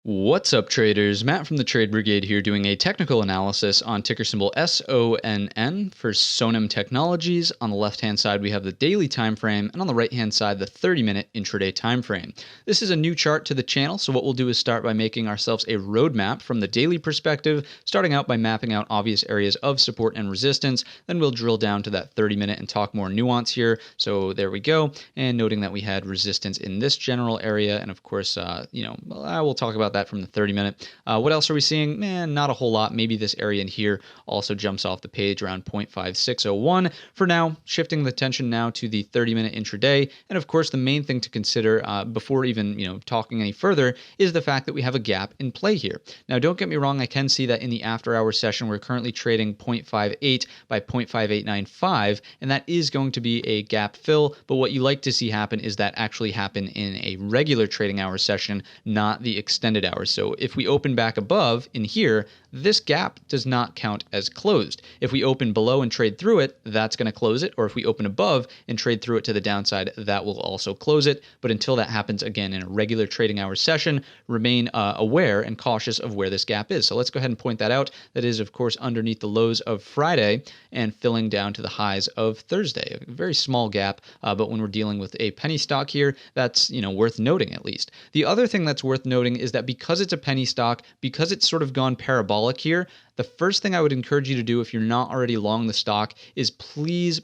What's up, traders? Matt from the Trade Brigade here doing a technical analysis on ticker symbol SONM for Sonim Technologies. On the left-hand side, we have the daily time frame, and on the right-hand side, the 30-minute intraday time frame. This is a new chart to the channel, so what we'll do is start by making ourselves a roadmap from the daily perspective, starting out by mapping out obvious areas of support and resistance. Then we'll drill down to that 30-minute and talk more nuance here. So there we go, and noting that we had resistance in this general area, and of course, I will talk about that from the 30-minute. What else are we seeing? Man, not a whole lot. Maybe this area in here also jumps off the page around 0.5601. For now, shifting the attention now to the 30-minute intraday. And of course, the main thing to consider before even talking any further is the fact that we have a gap in play here. Now, don't get me wrong. I can see that in the after-hour session, we're currently trading 0.58 by 0.5895, and that is going to be a gap fill. But what you like to see happen is that actually happen in a regular trading hour session, not the extended hours. So if we open back above in here, this gap does not count as closed. If we open below and trade through it, that's going to close it. Or if we open above and trade through it to the downside, that will also close it. But until that happens again in a regular trading hour session, remain aware and cautious of where this gap is. So let's go ahead and point that out. That is, of course, underneath the lows of Friday and filling down to the highs of Thursday. A very small gap, but when we're dealing with a penny stock here, that's worth noting at least. The other thing that's worth noting is that because it's a penny stock, because it's sort of gone parabolic here, the first thing I would encourage you to do if you're not already long the stock is please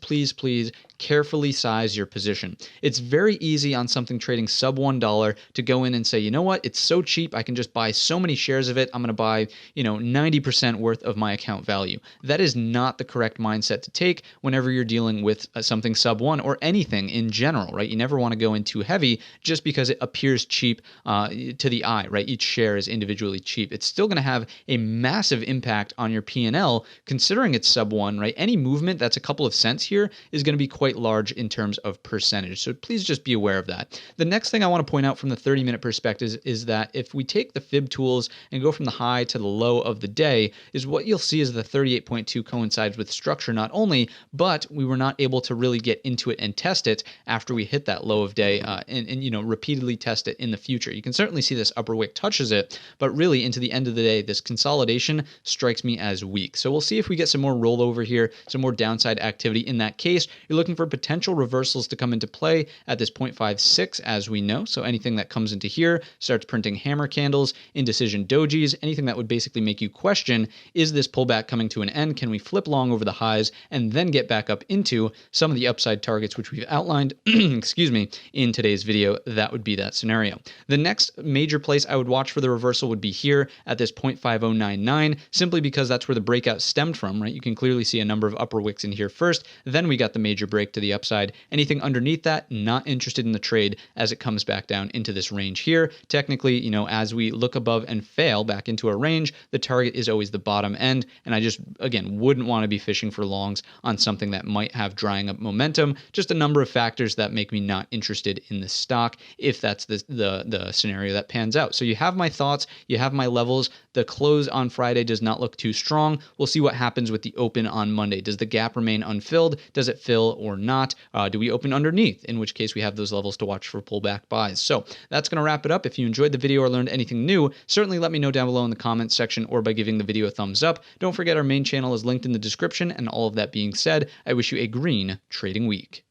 carefully size your position. It's very easy on something trading sub $1 to go in and say, you know what, it's so cheap, I can just buy so many shares of it, I'm going to buy 90% worth of my account value. That is not the correct mindset to take whenever you're dealing with something sub 1 or anything in general, right? You never want to go in too heavy just because it appears cheap to the eye, right? Each share is individually cheap. It's still going to have a massive impact on your P&L considering it's sub 1, right? Any movement that's a couple of cents here is going to be quite large in terms of percentage. So please just be aware of that. The next thing I want to point out from the 30-minute perspective is that if we take the fib tools and go from the high to the low of the day, is what you'll see is the 38.2 coincides with structure not only, but we were not able to really get into it and test it after we hit that low of day and repeatedly test it in the future. You can certainly see this upper wick touches it, but really into the end of the day, this consolidation strikes me as weak. So we'll see if we get some more rollover here, some more downside activity. In that case, you're looking for potential reversals to come into play at this 0.56, as we know. So anything that comes into here starts printing hammer candles, indecision dojis, anything that would basically make you question, is this pullback coming to an end? Can we flip long over the highs and then get back up into some of the upside targets which we've outlined, excuse me, in today's video? That would be that scenario. The next major place I would watch for the reversal would be here at this 0.5099, simply because that's where the breakout stemmed from, right? You can clearly see a number of upper wicks in here first, then we got the major break to the upside. Anything underneath that, not interested in the trade as it comes back down into this range here. Technically, as we look above and fail back into a range, the target is always the bottom end, and I just, again, wouldn't want to be fishing for longs on something that might have drying up momentum. Just a number of factors that make me not interested in the stock if that's the scenario that pans out. So you have my thoughts, you have my levels. The close on Friday does not look too strong. We'll see what happens with the open on Monday. Does the gap remain unfilled? Does it fill or not? Do we open underneath? In which case we have those levels to watch for pullback buys. So that's going to wrap it up. If you enjoyed the video or learned anything new, certainly let me know down below in the comments section or by giving the video a thumbs up. Don't forget our main channel is linked in the description, and all of that being said, I wish you a green trading week.